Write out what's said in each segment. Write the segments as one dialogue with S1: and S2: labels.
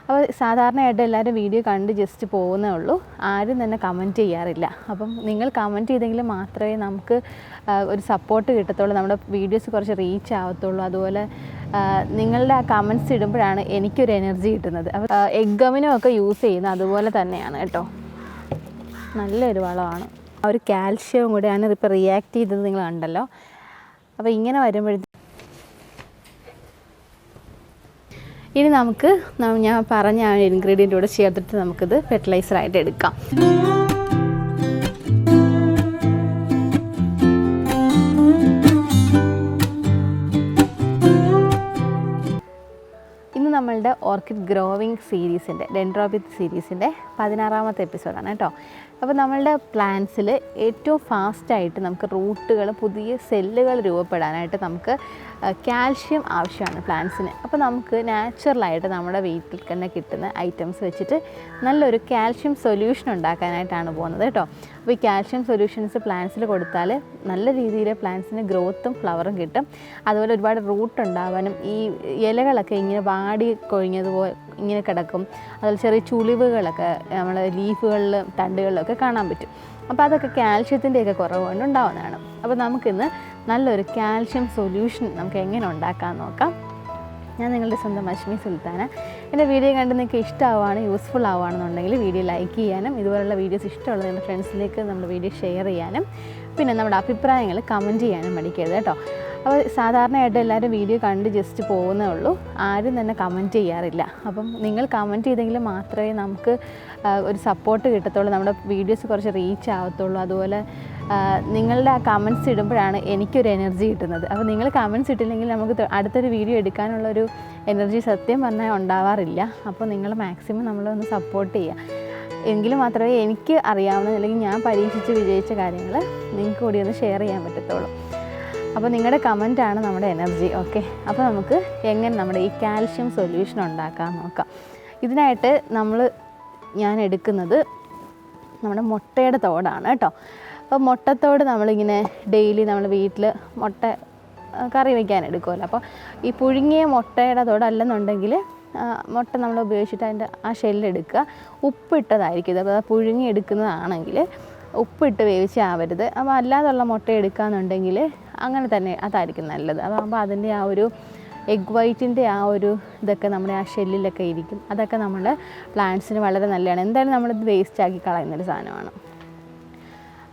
S1: അപ്പോൾ സാധാരണയായിട്ട് എല്ലാവരും വീഡിയോ കണ്ട് ജസ്റ്റ് പോകുന്നേ ഉള്ളൂ, ആരും തന്നെ കമൻറ്റ് ചെയ്യാറില്ല. അപ്പം നിങ്ങൾ കമൻറ്റ് ചെയ്തെങ്കിൽ മാത്രമേ നമുക്ക് ഒരു സപ്പോർട്ട് കിട്ടത്തുള്ളൂ, നമ്മുടെ വീഡിയോസ് കുറച്ച് റീച്ച് ആവത്തുള്ളൂ. അതുപോലെ നിങ്ങളുടെ ആ കമൻറ്റ്സ് ഇടുമ്പോഴാണ് എനിക്കൊരു എനർജി കിട്ടുന്നത്. അപ്പോൾ എഗ്ഗമിനും ഒക്കെ യൂസ് ചെയ്യുന്നത് അതുപോലെ തന്നെയാണ് കേട്ടോ, നല്ലൊരു വളമാണ്. ആ ഒരു കാൽഷ്യവും കൂടെയാണ് ഇപ്പോൾ റിയാക്ട് ചെയ്തത്, നിങ്ങൾ കണ്ടല്ലോ. അപ്പോൾ ഇങ്ങനെ വരുമ്പോഴത്തേക്കും ഇനി നമുക്ക് ഞാൻ പറഞ്ഞ ആ ഇൻഗ്രീഡിയൻ്റ് കൂടെ ചേർത്തിട്ട് നമുക്കിത് ഫെർട്ടിലൈസറായിട്ട് എടുക്കാം. ഇന്ന് നമ്മളുടെ ഓർക്കിഡ് ഗ്രോവിങ് സീരീസിൻ്റെ ഡെൻഡ്രോബിയം സീരീസിൻ്റെ 16ാമത്തെ എപ്പിസോഡാണ് കേട്ടോ. അപ്പോൾ നമ്മളുടെ പ്ലാന്റ്സിൽ ഏറ്റവും ഫാസ്റ്റായിട്ട് നമുക്ക് റൂട്ടുകൾ, പുതിയ സെല്ലുകൾ രൂപപ്പെടാനായിട്ട് നമുക്ക് കാൽഷ്യം ആവശ്യമാണ് പ്ലാന്റ്സിന്. അപ്പോൾ നമുക്ക് നാച്ചുറലായിട്ട് നമ്മുടെ വീട്ടിൽ തന്നെ കിട്ടുന്ന ഐറ്റംസ് വെച്ചിട്ട് നല്ലൊരു കാൽഷ്യം സൊല്യൂഷൻ ഉണ്ടാക്കാനായിട്ടാണ് പോകുന്നത് കേട്ടോ. അപ്പോൾ ഈ കാൽഷ്യം സൊല്യൂഷൻസ് പ്ലാന്റ്സിൽ കൊടുത്താൽ നല്ല രീതിയിൽ പ്ലാന്റ്സിന് ഗ്രോത്തും ഫ്ലവറും കിട്ടും. അതുപോലെ ഒരുപാട് റൂട്ട് ഉണ്ടാവാനും ഈ ഇലകളൊക്കെ ഇങ്ങനെ വാടി കൊഴിഞ്ഞതുപോലെ ഇങ്ങനെ കിടക്കും. അതുപോലെ ചെറിയ ചുളിവുകളൊക്കെ നമ്മൾ ലീഫുകളിലും തണ്ടുകളിലൊക്കെ കാണാൻ പറ്റും. അപ്പോൾ അതൊക്കെ കാൽഷ്യത്തിൻ്റെയൊക്കെ കുറവ് കൊണ്ട് ഉണ്ടാവുന്നതാണ്. അപ്പോൾ നമുക്കിന്ന് നല്ലൊരു കാൽഷ്യം സൊല്യൂഷൻ നമുക്ക് എങ്ങനെ ഉണ്ടാക്കാമെന്ന് നോക്കാം. ഞാൻ നിങ്ങളുടെ സ്വന്തം അശ്മി സുൽത്താന. എൻ്റെ വീഡിയോ കണ്ട് നിങ്ങൾക്ക് ഇഷ്ടമാവുകയാണ്, യൂസ്ഫുൾ ആവുകയാണെന്നുണ്ടെങ്കിൽ വീഡിയോ ലൈക്ക് ചെയ്യാനും ഇതുപോലുള്ള വീഡിയോസ് ഇഷ്ടമുള്ള നിങ്ങളുടെ ഫ്രണ്ട്സിലേക്ക് നമ്മുടെ വീഡിയോ ഷെയർ ചെയ്യാനും പിന്നെ നമ്മുടെ അഭിപ്രായങ്ങൾ കമൻറ്റ് ചെയ്യാനും മടിക്കരുത് കേട്ടോ. അപ്പോൾ സാധാരണയായിട്ട് എല്ലാവരും വീഡിയോ കണ്ട് ജസ്റ്റ് പോകുന്നേ ഉള്ളൂ, ആരും തന്നെ കമൻറ്റ് ചെയ്യാറില്ല. അപ്പം നിങ്ങൾ കമൻറ്റ് ചെയ്തെങ്കിൽ മാത്രമേ നമുക്ക് ഒരു സപ്പോർട്ട് കിട്ടത്തുള്ളൂ, നമ്മുടെ വീഡിയോസ് കുറച്ച് റീച്ച് ആവത്തുള്ളൂ. അതുപോലെ നിങ്ങളുടെ ആ കമൻറ്റ്സ് ഇടുമ്പോഴാണ് എനിക്കൊരു എനർജി കിട്ടുന്നത്. അപ്പോൾ നിങ്ങൾ കമൻറ്റ്സ് ഇട്ടില്ലെങ്കിൽ നമുക്ക് അടുത്തൊരു വീഡിയോ എടുക്കാനുള്ളൊരു എനർജി സത്യം പറഞ്ഞാൽ ഉണ്ടാവാറില്ല. അപ്പോൾ നിങ്ങൾ മാക്സിമം നമ്മളൊന്ന് സപ്പോർട്ട് ചെയ്യുക, എങ്കിലും മാത്രമേ എനിക്ക് അറിയാവുന്ന അല്ലെങ്കിൽ ഞാൻ പരീക്ഷിച്ച് വിജയിച്ച കാര്യങ്ങൾ നിങ്ങൾക്ക് കൂടി ഒന്ന് ഷെയർ ചെയ്യാൻ പറ്റത്തുള്ളൂ. അപ്പോൾ നിങ്ങളുടെ കമൻറ്റാണ് നമ്മുടെ എനർജി. ഓക്കെ, അപ്പോൾ നമുക്ക് എങ്ങനെ നമ്മുടെ ഈ കാൽഷ്യം സൊല്യൂഷൻ ഉണ്ടാക്കാൻ നോക്കാം. ഇതിനായിട്ട് ഞാൻ എടുക്കുന്നത് നമ്മുടെ മുട്ടയുടെ തോടാണ് കേട്ടോ. അപ്പോൾ മുട്ടത്തോട് നമ്മളിങ്ങനെ ഡെയിലി നമ്മൾ വീട്ടിൽ മുട്ട കറി വയ്ക്കാൻ എടുക്കുമല്ലോ. അപ്പോൾ ഈ പുഴുങ്ങിയ മുട്ടയുടെ തോടല്ലെന്നുണ്ടെങ്കിൽ മുട്ട നമ്മൾ ഉപയോഗിച്ചിട്ട് അതിൻ്റെ ആ ഷെല്ലെടുക്കുക, ഉപ്പിട്ടതായിരിക്കും ഇത്. അപ്പോൾ പുഴുങ്ങി എടുക്കുന്നതാണെങ്കിൽ ഉപ്പിട്ട് വേവിച്ചാവരുത്. അപ്പോൾ അല്ലാതുള്ള മുട്ട എടുക്കുകയെന്നുണ്ടെങ്കിൽ അങ്ങനെ തന്നെ അതായിരിക്കും നല്ലത്. അപ്പോൾ അതിൻ്റെ ആ ഒരു എഗ് വൈറ്റിൻ്റെ ആ ഒരു ഇതൊക്കെ നമ്മുടെ ആ ഷെല്ലിലൊക്കെ ഇരിക്കും. അതൊക്കെ നമ്മുടെ പ്ലാന്റ്സിന് വളരെ നല്ലതാണ്. എന്തായാലും നമ്മളിത് വേസ്റ്റാക്കി കളയുന്നൊരു സാധനമാണ്.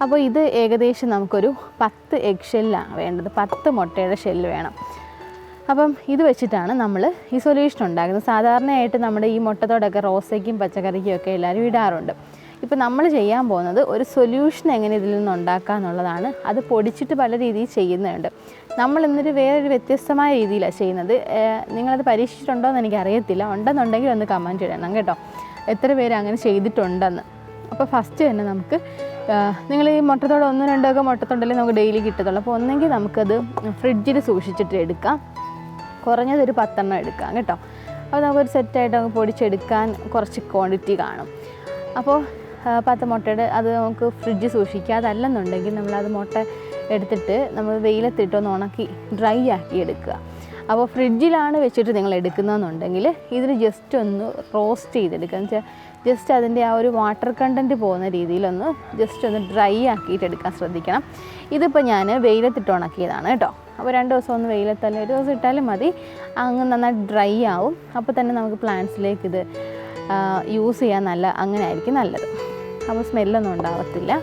S1: അപ്പോൾ ഇത് ഏകദേശം നമുക്കൊരു 10 എഗ് ഷെല്ലാണ് വേണ്ടത്, 10 മുട്ടയുടെ ഷെല്ല് വേണം. അപ്പം ഇത് വെച്ചിട്ടാണ് നമ്മൾ ഈ സൊല്യൂഷൻ ഉണ്ടാക്കുന്നത്. സാധാരണയായിട്ട് നമ്മുടെ ഈ മുട്ടത്തോടൊക്കെ റോസയ്ക്കും പച്ചക്കറിക്കും ഒക്കെ എല്ലാവരും ഇടാറുണ്ട്. ഇപ്പോൾ നമ്മൾ ചെയ്യാൻ പോകുന്നത് ഒരു സൊല്യൂഷൻ എങ്ങനെ ഇതിൽ നിന്ന് ഉണ്ടാക്കുക എന്നുള്ളതാണ്. അത് പൊടിച്ചിട്ട് പല രീതിയിൽ ചെയ്യുന്നുണ്ട്. നമ്മൾ ഇന്നൊരു വേറൊരു വ്യത്യസ്തമായ രീതിയിലാണ് ചെയ്യുന്നത്. നിങ്ങളത് പരീക്ഷിച്ചിട്ടുണ്ടോ എന്ന് എനിക്കറിയത്തില്ല, ഉണ്ടെന്നുണ്ടെങ്കിൽ ഒന്ന് കമൻറ്റ് ഇടണം കേട്ടോ, എത്ര പേര് അങ്ങനെ ചെയ്തിട്ടുണ്ടെന്ന്. അപ്പോൾ ഫസ്റ്റ് തന്നെ നമുക്ക് നിങ്ങൾ ഈ മുട്ടത്തോട് 1-2 ഒക്കെ മുട്ടത്തോണ്ടല്ലേ നമുക്ക് ഡെയിലി കിട്ടത്തുള്ളൂ. അപ്പോൾ ഒന്നെങ്കിൽ നമുക്കത് ഫ്രിഡ്ജിൽ സൂക്ഷിച്ചിട്ട് എടുക്കാം, കുറഞ്ഞതൊരു 10 എണ്ണം എടുക്കാം കേട്ടോ. അപ്പോൾ നമുക്കൊരു സെറ്റായിട്ട് നമുക്ക് പൊടിച്ചെടുക്കാൻ കുറച്ച് ക്വാണ്ടിറ്റി കാണും. അപ്പോൾ 10 മുട്ടയുടെ അത് നമുക്ക് ഫ്രിഡ്ജിൽ സൂക്ഷിക്കുക. അതല്ലെന്നുണ്ടെങ്കിൽ നമ്മളത് മുട്ട എടുത്തിട്ട് നമ്മൾ വെയിലത്തിട്ടൊന്ന് ഉണക്കി ഡ്രൈ ആക്കി എടുക്കുക. അപ്പോൾ ഫ്രിഡ്ജിലാണ് വെച്ചിട്ട് നിങ്ങൾ എടുക്കുന്നതെന്നുണ്ടെങ്കിൽ ഇതിന് ജസ്റ്റ് ഒന്ന് റോസ്റ്റ് ചെയ്തെടുക്കുക. എന്ന് വെച്ചാൽ ജസ്റ്റ് അതിൻ്റെ ആ ഒരു വാട്ടർ കണ്ടൻറ്റ് പോകുന്ന രീതിയിലൊന്ന് ജസ്റ്റ് ഒന്ന് ഡ്രൈ ആക്കിയിട്ട് എടുക്കാൻ ശ്രദ്ധിക്കണം. ഇതിപ്പോൾ ഞാൻ വെയിലത്തിട്ട് ഉണക്കിയതാണ് കേട്ടോ. അപ്പോൾ 2 ദിവസം ഒന്ന് വെയിലത്തല്ല, 1 ദിവസം ഇട്ടാലും മതി, അങ്ങ് നന്നായി ഡ്രൈ ആവും. അപ്പോൾ തന്നെ നമുക്ക് പ്ലാന്റ്സിലേക്ക് ഇത് യൂസ് ചെയ്യാൻ അങ്ങനെ ആയിരിക്കും നല്ലത്. അപ്പോൾ സ്മെല്ലൊന്നും ഉണ്ടാകത്തില്ല.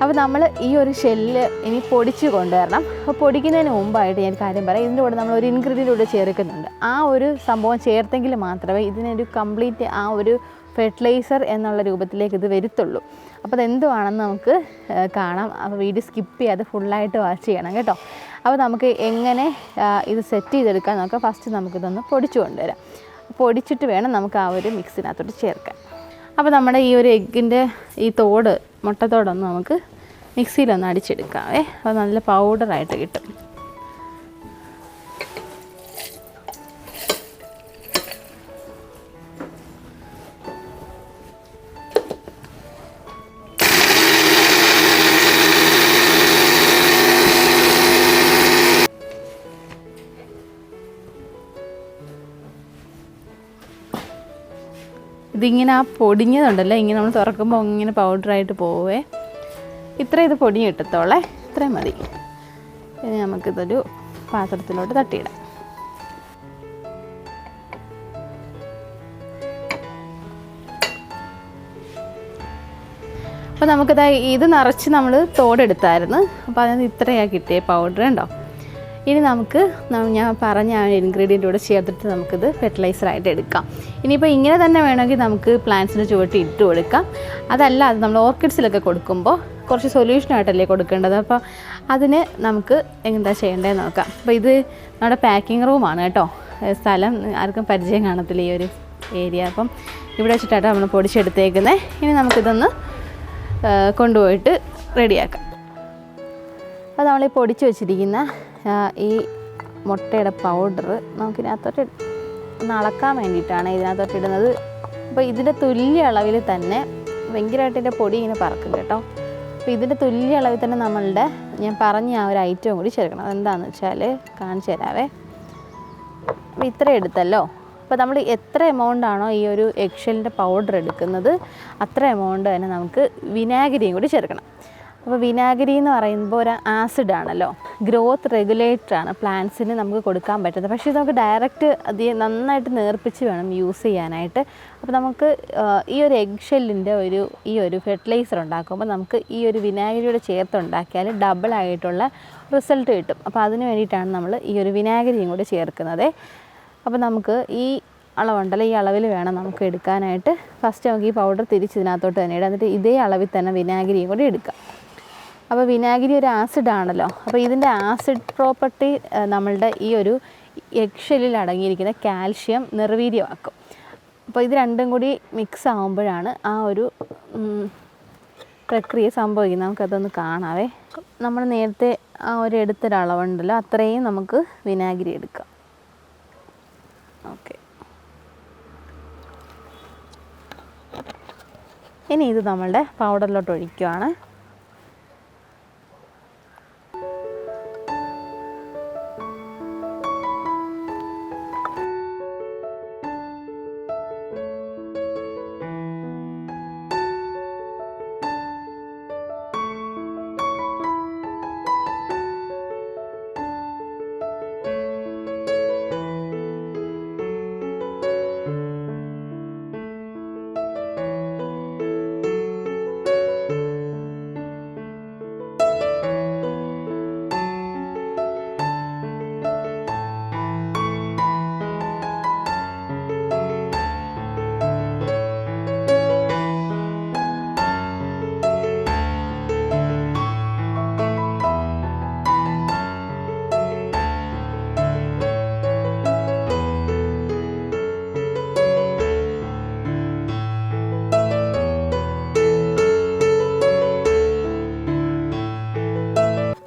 S1: അപ്പോൾ നമ്മൾ ഈ ഒരു ഷെല്ല് ഇനി പൊടിച്ച് കൊണ്ടുവരണം. അപ്പോൾ പൊടിക്കുന്നതിന് മുമ്പായിട്ട് ഞാൻ കാര്യം പറയാം, ഇതിൻ്റെ കൂടെ നമ്മൾ ഒരു ഇൻഗ്രീഡിയൻ്റ് കൂടെ ചേർക്കുന്നുണ്ട്. ആ ഒരു സംഭവം ചേർത്തെങ്കിൽ മാത്രമേ ഇതിനൊരു കംപ്ലീറ്റ് ആ ഒരു ഫെർട്ടിലൈസർ എന്നുള്ള രൂപത്തിലേക്ക് ഇത് വരുത്തുള്ളൂ. അപ്പോൾ അതെന്തുവാണെന്ന് നമുക്ക് കാണാം. അപ്പോൾ വീഡിയോ സ്കിപ്പ് ചെയ്യാതെ ഫുള്ളായിട്ട് വാച്ച് ചെയ്യണം കേട്ടോ. അപ്പോൾ നമുക്ക് എങ്ങനെ ഇത് സെറ്റ് ചെയ്തെടുക്കാൻ നോക്കാം. ഫസ്റ്റ് നമുക്കിതൊന്ന് പൊടിച്ചു കൊണ്ടുവരാം. പൊടിച്ചിട്ട് വേണം നമുക്ക് ആ ഒരു മിക്സിനകത്തോട്ട് ചേർക്കാൻ. അപ്പോൾ നമ്മുടെ ഈ ഒരു എഗ്ഗിൻ്റെ ഈ തോട്, മുട്ടത്തോടൊന്ന് നമുക്ക് മിക്സിയിലൊന്ന് അടിച്ചെടുക്കാവേ. അപ്പോൾ നല്ല പൗഡറായിട്ട് കിട്ടും. ഇതിങ്ങനെ ആ പൊടിഞ്ഞതുണ്ടല്ലോ, ഇങ്ങനെ നമ്മൾ തുറക്കുമ്പോൾ ഇങ്ങനെ പൗഡറായിട്ട് പോവേ. ഇത് പൊടിഞ്ഞ് കിട്ടത്തോളെ, ഇത്രയും മതി. ഇനി നമുക്കിതൊരു പാത്രത്തിലോട്ട് തട്ടിയിടാം. അപ്പോൾ നമുക്കിത് ഇത് നിറച്ച് നമ്മൾ തോടെടുത്തായിരുന്നു. അപ്പോൾ അതിന് ഇത്രയാണ് കിട്ടിയ പൗഡർ ഉണ്ടോ. ഇനി നമുക്ക് ഞാൻ പറഞ്ഞ ആ ഇൻഗ്രീഡിയൻ്റ് കൂടെ ചേർത്തിട്ട് നമുക്കിത് ഫെർട്ടിലൈസറായിട്ട് എടുക്കാം. ഇനിയിപ്പോൾ ഇങ്ങനെ തന്നെ വേണമെങ്കിൽ നമുക്ക് പ്ലാന്റ്സിൻ്റെ ചുവട്ടി ഇട്ട് കൊടുക്കാം. അതല്ല, അത് നമ്മൾ ഓർക്കിഡ്സിലൊക്കെ കൊടുക്കുമ്പോൾ കുറച്ച് സൊല്യൂഷനായിട്ടല്ലേ കൊടുക്കേണ്ടത്. അപ്പോൾ അതിന് നമുക്ക് എന്താ ചെയ്യേണ്ടതെന്ന് നോക്കാം. അപ്പോൾ ഇത് നമ്മുടെ പാക്കിംഗ് റൂമാണ് കേട്ടോ. സ്ഥലം ആർക്കും പരിചയം കാണത്തില്ല ഈ ഒരു ഏരിയ. അപ്പം ഇവിടെ വെച്ചിട്ടാണ് നമ്മൾ പൊടിച്ചെടുത്തേക്കുന്നത്. ഇനി നമുക്കിതൊന്ന് കൊണ്ടുപോയിട്ട് റെഡിയാക്കാം. അപ്പോൾ നമ്മൾ ഈ പൊടിച്ച് വെച്ചിരിക്കുന്ന ഈ മുട്ടയുടെ പൗഡർ നമുക്കിതിനകത്തോട്ട് ഒന്ന് അളക്കാൻ വേണ്ടിയിട്ടാണ് ഇതിനകത്തോട്ട് ഇടുന്നത്. അപ്പോൾ ഇതിൻ്റെ തുല്യ അളവിൽ തന്നെ, ഭയങ്കരമായിട്ട് ഇതിൻ്റെ പൊടി ഇങ്ങനെ പറക്കും കേട്ടോ. അപ്പോൾ ഇതിൻ്റെ തുല്യ അളവിൽ തന്നെ നമ്മളുടെ ഞാൻ പറഞ്ഞ ആ ഒരു ഐറ്റവും കൂടി ചേർക്കണം. അതെന്താണെന്ന് വെച്ചാൽ കാണിച്ചു തരാവേ. അപ്പോൾ ഇത്ര എടുത്തല്ലോ. അപ്പോൾ നമ്മൾ എത്ര എമൗണ്ടാണോ ഈ ഒരു എഗ്ഷെല്ലിൻ്റെ പൗഡർ എടുക്കുന്നത് അത്ര എമൗണ്ട് തന്നെ നമുക്ക് വിനാഗിരിയും കൂടി ചേർക്കണം. അപ്പോൾ വിനാഗിരി എന്ന് പറയുമ്പോൾ ഒരു ആസിഡാണല്ലോ, ഗ്രോത്ത് റെഗുലേറ്ററാണ് പ്ലാന്റ്സിന് നമുക്ക് കൊടുക്കാൻ പറ്റുന്നത്. പക്ഷേ നമുക്ക് ഡയറക്റ്റ് നന്നായിട്ട് നേർപ്പിച്ച് വേണം യൂസ് ചെയ്യാനായിട്ട്. അപ്പോൾ നമുക്ക് ഈ ഒരു എഗ്ഷെല്ലിൻ്റെ ഈ ഒരു ഫെർട്ടിലൈസർ ഉണ്ടാക്കുമ്പോൾ നമുക്ക് ഈ ഒരു വിനാഗിരിയോട് ചേർത്തുണ്ടാക്കിയാൽ ഡബിളായിട്ടുള്ള റിസൾട്ട് കിട്ടും. അപ്പോൾ അതിന് വേണ്ടിയിട്ടാണ് നമ്മൾ ഈ ഒരു വിനാഗിരിയും കൂടി ചേർക്കുന്നത്. അപ്പോൾ നമുക്ക് ഈ അളവുണ്ടല്ലോ, ഈ അളവിൽ വേണം നമുക്ക് എടുക്കാനായിട്ട്. ഫസ്റ്റ് നമുക്ക് ഈ പൗഡർ തിരിച്ചതിനകത്തോട്ട് തന്നെ ഇടാം. എന്നിട്ട് ഇതേ അളവിൽ തന്നെ വിനാഗിരിയും കൂടി എടുക്കാം. അപ്പോൾ വിനാഗിരി ഒരു ആസിഡാണല്ലോ. അപ്പോൾ ഇതിൻ്റെ ആസിഡ് പ്രോപ്പർട്ടി നമ്മളുടെ ഈ ഒരു എഗ്ഷെല്ലിൽ അടങ്ങിയിരിക്കുന്ന കാൽഷ്യം നിർവീര്യമാക്കും. അപ്പോൾ ഇത് രണ്ടും കൂടി മിക്സ് ആകുമ്പോഴാണ് ആ ഒരു പ്രക്രിയ സംഭവിക്കുന്നത്. നമുക്കതൊന്ന് കാണാവേ. നമ്മൾ നേരത്തെ ആ ഒരു എടുത്തൊരളവുണ്ടല്ലോ, അത്രയും നമുക്ക് വിനാഗിരി എടുക്കാം. ഓക്കെ, ഇനി ഇത് നമ്മളുടെ പൗഡറിലോട്ട് ഒഴിക്കുകയാണ്.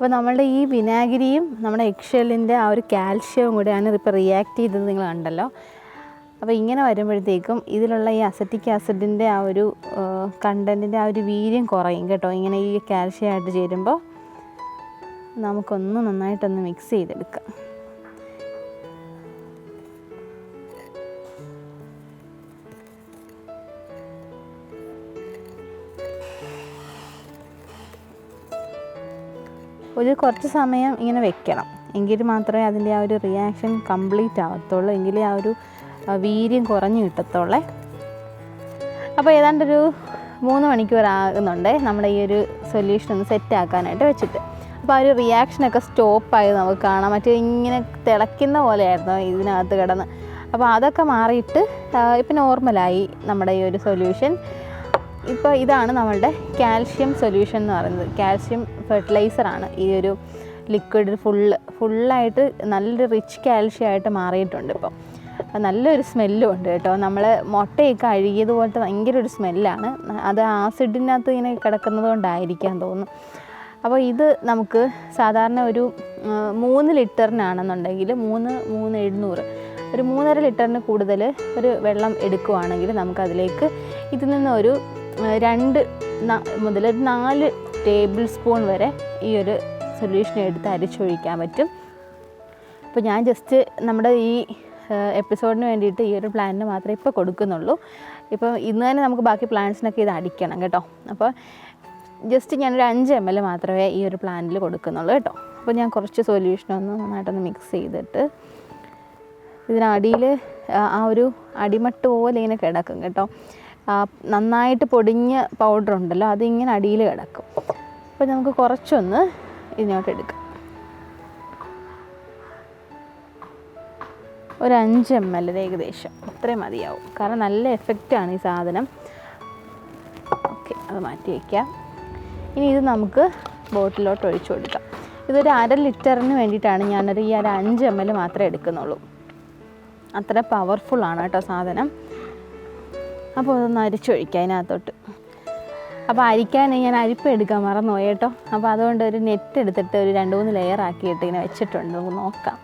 S1: അപ്പോൾ നമ്മളുടെ ഈ വിനാഗിരിയും നമ്മുടെ എഗ്ഷെല്ലിൻ്റെ ആ ഒരു കാൽഷ്യവും കൂടെയാണ് ഇപ്പോൾ റിയാക്ട് ചെയ്തത്, നിങ്ങൾ കണ്ടല്ലോ. അപ്പോൾ ഇങ്ങനെ വരുമ്പോഴത്തേക്കും ഇതിലുള്ള ഈ അസറ്റിക് ആസിഡിൻ്റെ ആ ഒരു കണ്ടൻറ്റിൻ്റെ ആ ഒരു വീര്യം കുറയും കേട്ടോ. ഇങ്ങനെ ഈ കാൽഷ്യമായിട്ട് ചേരുമ്പോൾ നമുക്കൊന്ന് നന്നായിട്ടൊന്ന് മിക്സ് ചെയ്തെടുക്കാം. ഒരു കുറച്ച് സമയം ഇങ്ങനെ വെക്കണം, എങ്കിൽ മാത്രമേ അതിൻ്റെ ആ ഒരു റിയാക്ഷൻ കംപ്ലീറ്റ് ആവത്തുള്ളൂ, എങ്കിലേ ആ ഒരു വീര്യം കുറഞ്ഞു കിട്ടത്തുള്ളേ. അപ്പോൾ ഏതാണ്ടൊരു 3 മണിക്കൂർ ആകുന്നുണ്ട് നമ്മുടെ ഈ ഒരു സൊല്യൂഷൻ ഒന്ന് സെറ്റ് ആക്കാനായിട്ട് വെച്ചിട്ട്. അപ്പോൾ ആ ഒരു റിയാക്ഷനൊക്കെ സ്റ്റോപ്പായി നമുക്ക് കാണാം. മറ്റേ ഇങ്ങനെ തിളയ്ക്കുന്ന പോലെയായിരുന്നു ഇതിനകത്ത് കിടന്ന്. അപ്പോൾ അതൊക്കെ മാറിയിട്ട് ഇപ്പം നോർമലായി നമ്മുടെ ഈ ഒരു സൊല്യൂഷൻ. ഇപ്പോൾ ഇതാണ് നമ്മളുടെ കാൽഷ്യം സൊല്യൂഷൻ എന്ന് പറയുന്നത്. കാൽഷ്യം ഫെർട്ടിലൈസറാണ് ഈ ഒരു ലിക്വിഡ്. ഫുള്ളായിട്ട് നല്ലൊരു റിച്ച് കാൽഷ്യമായിട്ട് മാറിയിട്ടുണ്ട്. ഇപ്പോൾ നല്ലൊരു സ്മെല്ലും ഉണ്ട് കേട്ടോ. നമ്മൾ മുട്ടയൊക്കെ അഴുകിയതുപോലത്തെ ഭയങ്കര ഒരു സ്മെല്ലാണ്. അത് ആസിഡിനകത്ത് ഇങ്ങനെ കിടക്കുന്നത് കൊണ്ടായിരിക്കാൻ തോന്നുന്നു. അപ്പോൾ ഇത് നമുക്ക് സാധാരണ ഒരു 3 ലിറ്ററിനാണെന്നുണ്ടെങ്കിൽ 3,700 ഒരു 3.5 ലിറ്ററിന് കൂടുതൽ ഒരു വെള്ളം എടുക്കുകയാണെങ്കിൽ നമുക്കതിലേക്ക് ഇതിൽ നിന്നൊരു 2 മുതൽ 4 ടേബിൾ സ്പൂൺ വരെ ഈ ഒരു സൊല്യൂഷൻ എടുത്ത് അരിച്ചൊഴിക്കാൻ പറ്റും. അപ്പോൾ ഞാൻ ജസ്റ്റ് നമ്മുടെ ഈ എപ്പിസോഡിന് വേണ്ടിയിട്ട് ഈ ഒരു പ്ലാന്റിന് മാത്രമേ ഇപ്പോൾ കൊടുക്കുന്നുള്ളൂ. ഇപ്പോൾ ഇന്ന് തന്നെ നമുക്ക് ബാക്കി പ്ലാന്റ്സിനൊക്കെ ഇത് അടിക്കണം കേട്ടോ. അപ്പോൾ ജസ്റ്റ് ഞാനൊരു 5 ml മാത്രമേ ഈ ഒരു പ്ലാന്റിൽ കൊടുക്കുന്നുള്ളൂ കേട്ടോ. അപ്പോൾ ഞാൻ കുറച്ച് സൊല്യൂഷനൊന്ന് നന്നായിട്ടൊന്ന് മിക്സ് ചെയ്തിട്ട് ഇതിനടിയിൽ ആ ഒരു അടിമട്ട് പോലെ ഇങ്ങനെ കിടക്കും കേട്ടോ. നന്നായിട്ട് പൊടിഞ്ഞ പൗഡർ ഉണ്ടല്ലോ അതിങ്ങനെ അടിയിൽ കിടക്കും. അപ്പോൾ നമുക്ക് കുറച്ചൊന്ന് ഇതിനോട്ട് എടുക്കാം. ഒരു 5 ml ഏകദേശം അത്രയും മതിയാവും. കാരണം നല്ല എഫക്റ്റാണ് ഈ സാധനം. ഓക്കെ, അത് മാറ്റി വയ്ക്കാം. ഇനി ഇത് നമുക്ക് ബോട്ടിലോട്ട് ഒഴിച്ചു കൊടുക്കാം. ഇതൊരു 1/2 ലിറ്ററിന് വേണ്ടിയിട്ടാണ് ഞാനൊരു ഈ 5 ml മാത്രമേ എടുക്കുന്നുള്ളൂ. അത്ര പവർഫുള്ളാണ് കേട്ടോ സാധനം. അപ്പോൾ അതൊന്ന് അരിച്ചൊഴിക്കാം അതിനകത്തോട്ട്. അപ്പോൾ അരിക്കാൻ ഞാൻ അരിപ്പ എടുക്കാൻ മറന്നുപോയി കേട്ടോ. അപ്പോൾ അതുകൊണ്ട് ഒരു നെറ്റ് എടുത്തിട്ട് ഒരു 2-3 ലെയർ ആക്കിയിട്ട് ഇങ്ങനെ വെച്ചിട്ടുണ്ട്. നമുക്ക് നോക്കാം.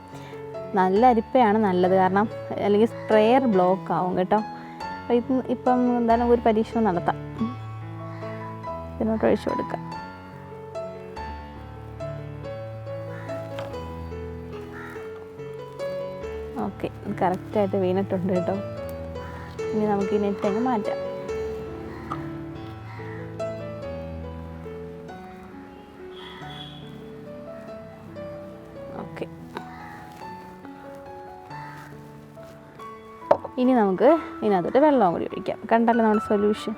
S1: നല്ല അരിപ്പയാണ് നല്ലത്, കാരണം അല്ലെങ്കിൽ സ്പ്രെയർ ബ്ലോക്ക് ആവും കേട്ടോ. അപ്പോൾ ഇപ്പം എന്തായാലും ഒരു പരീക്ഷണം നടത്താം. ഇതിനോട്ട് ഒഴിച്ചു കൊടുക്കാം. ഓക്കെ, കറക്റ്റായിട്ട് വീണിട്ടുണ്ട് കേട്ടോ. ഇനി നമുക്ക് ഈ നെറ്റ് അങ്ങ് മാറ്റാം. ഓക്കെ, ഇനി നമുക്ക് ഇതിനകത്തോട്ട് വെള്ളം കൂടി ഒഴിക്കാം. കണ്ടല്ലോ നമ്മുടെ സൊല്യൂഷൻ.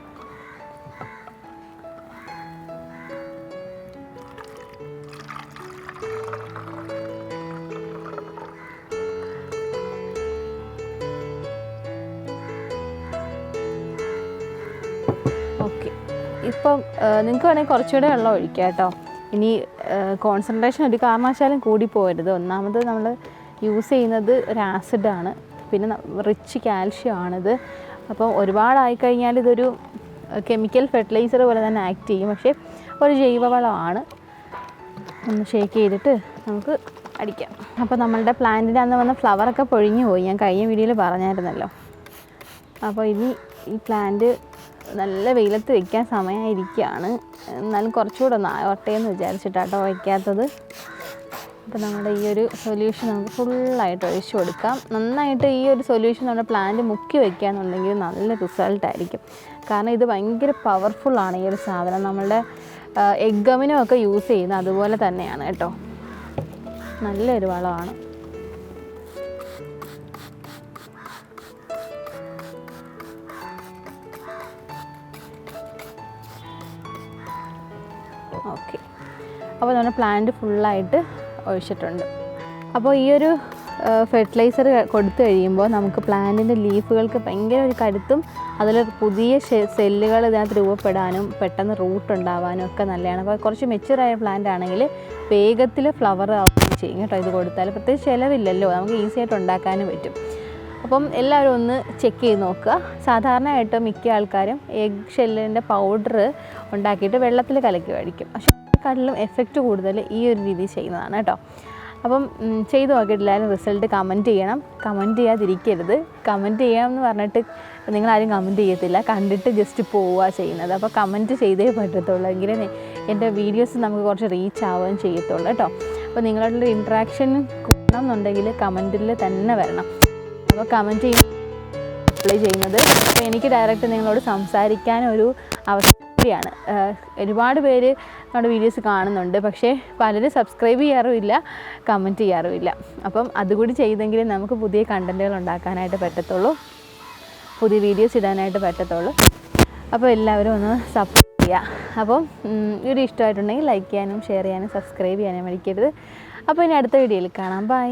S1: ഇപ്പം നിങ്ങൾക്ക് വേണമെങ്കിൽ കുറച്ചുകൂടെ വെള്ളം ഒഴിക്കാം കേട്ടോ. ഇനി കോൺസെൻട്രേഷൻ ഒരു കാരണവശാലും കൂടിപ്പോകരുത്. ഒന്നാമത് നമ്മൾ യൂസ് ചെയ്യുന്നത് ഒരു ആസിഡാണ്, പിന്നെ റിച്ച് കാൽഷ്യം ആണിത്. അപ്പോൾ ഒരുപാടായിക്കഴിഞ്ഞാൽ ഇതൊരു കെമിക്കൽ ഫെർട്ടിലൈസർ പോലെ തന്നെ ആക്ട് ചെയ്യും. പക്ഷേ ഒരു ജൈവവളമാണ്. ഒന്ന് ഷേക്ക് ചെയ്തിട്ട് നമുക്ക് അടിക്കാം. അപ്പോൾ നമ്മളുടെ പ്ലാന്റിൻ്റെ അന്ന് വന്ന ഫ്ലവറൊക്കെ പൊഴിഞ്ഞു പോയി, ഞാൻ കഴിഞ്ഞ വീഡിയോയിൽ പറഞ്ഞായിരുന്നല്ലോ. അപ്പോൾ ഇനി ഈ പ്ലാന്റ് നല്ല വെയിലത്ത് വയ്ക്കാൻ സമയമായിരിക്കുകയാണ്. എന്നാലും കുറച്ചുകൂടെ ഒന്ന് ആവട്ടെ എന്ന് വിചാരിച്ചിട്ടാട്ടോ വയ്ക്കാത്തത്. അപ്പോൾ നമ്മുടെ ഈ ഒരു സൊല്യൂഷൻ നമുക്ക് ഫുള്ളായിട്ട് ഒഴിച്ചു കൊടുക്കാം. നന്നായിട്ട് ഈ ഒരു സൊല്യൂഷൻ നമ്മുടെ പ്ലാന്റ് മുക്കി വയ്ക്കുകയെന്നുണ്ടെങ്കിൽ നല്ല റിസൾട്ടായിരിക്കും. കാരണം ഇത് ഭയങ്കര പവർഫുള്ളാണ് ഈ ഒരു സാധനം. നമ്മളുടെ എഗ്ഗമിനും ഒക്കെ യൂസ് ചെയ്യുന്നത് അതുപോലെ തന്നെയാണ് കേട്ടോ. നല്ലൊരു വളമാണ്. ഓക്കെ, അപ്പോൾ നമ്മുടെ പ്ലാന്റ് ഫുള്ളായിട്ട് ഒഴിച്ചിട്ടുണ്ട്. അപ്പോൾ ഈ ഒരു ഫെർട്ടിലൈസർ കൊടുത്തു കഴിയുമ്പോൾ നമുക്ക് പ്ലാന്റിൻ്റെ ലീഫുകൾക്ക് ഭയങ്കര ഒരു കരുത്തും അതിൽ പുതിയ സെല്ലുകൾ ഇതിനകത്ത് രൂപപ്പെടാനും പെട്ടെന്ന് റൂട്ട് ഉണ്ടാവാനും ഒക്കെ നല്ലതാണ്. അപ്പോൾ കുറച്ച് മെച്യൂറായ പ്ലാന്റ് ആണെങ്കിൽ വേഗത്തിൽ ഫ്ലവർ ആവുകയും ചെയ്യും കേട്ടോ. ഇത് കൊടുത്താൽ പ്രത്യേകിച്ച് ചിലവില്ലല്ലോ, നമുക്ക് ഈസി ആയിട്ട് ഉണ്ടാക്കാനും പറ്റും. അപ്പം എല്ലാവരും ഒന്ന് ചെക്ക് ചെയ്ത് നോക്കുക. സാധാരണയായിട്ട് മിക്ക ആൾക്കാരും എഗ് ഷെല്ലിൻ്റെ പൗഡർ ഉണ്ടാക്കിയിട്ട് വെള്ളത്തിൽ കലക്കി കഴിക്കും. പക്ഷേ അതിനെക്കാട്ടിലും എഫക്റ്റ് കൂടുതൽ ഈ ഒരു രീതി ചെയ്യുന്നതാണ് കേട്ടോ. അപ്പം ചെയ്ത് നോക്കിയിട്ടില്ലാലും റിസൾട്ട് കമൻറ്റ് ചെയ്യണം. കമൻറ്റ് ചെയ്യാതിരിക്കരുത്. കമൻറ്റ് ചെയ്യാമെന്ന് പറഞ്ഞിട്ട് നിങ്ങളാരും കമൻറ്റ് ചെയ്യത്തില്ല, കണ്ടിട്ട് ജസ്റ്റ് പോവുക ചെയ്യുന്നത്. അപ്പോൾ കമൻറ്റ് ചെയ്തേ പറ്റത്തുള്ളൂ, എങ്കിലേ എൻ്റെ വീഡിയോസ് നമുക്ക് കുറച്ച് റീച്ച് ആവുകയും ചെയ്യത്തുള്ളൂ കേട്ടോ. അപ്പോൾ നിങ്ങളുടെ ഇൻട്രാക്ഷൻ കൂടണം എന്നുണ്ടെങ്കിൽ കമൻറ്റിൽ തന്നെ വരണം. അപ്പോൾ കമൻറ്റ് അപ്ലൈ ചെയ്യുന്നത് അപ്പോൾ എനിക്ക് ഡയറക്റ്റ് നിങ്ങളോട് സംസാരിക്കാനൊരു അവസരമാണ്. ഒരുപാട് പേര് നമ്മുടെ വീഡിയോസ് കാണുന്നുണ്ട്, പക്ഷേ പലരും സബ്സ്ക്രൈബ് ചെയ്യാറുമില്ല, കമൻറ്റ് ചെയ്യാറുമില്ല. അപ്പം അതുകൂടി ചെയ്തെങ്കിലേ നമുക്ക് പുതിയ കണ്ടൻറ്റുകൾ ഉണ്ടാക്കാനായിട്ട് പറ്റത്തുള്ളൂ, പുതിയ വീഡിയോസ് ഇടാനായിട്ട് പറ്റത്തുള്ളൂ. അപ്പോൾ എല്ലാവരും ഒന്ന് സപ്പോർട്ട് ചെയ്യുക. അപ്പം വീഡിയോ ഇഷ്ടമായിട്ടുണ്ടെങ്കിൽ ലൈക്ക് ചെയ്യാനും ഷെയർ ചെയ്യാനും സബ്സ്ക്രൈബ് ചെയ്യാനും മടിക്കരുത്. അപ്പോൾ ഇനി അടുത്ത വീഡിയോയിൽ കാണാം. ബൈ.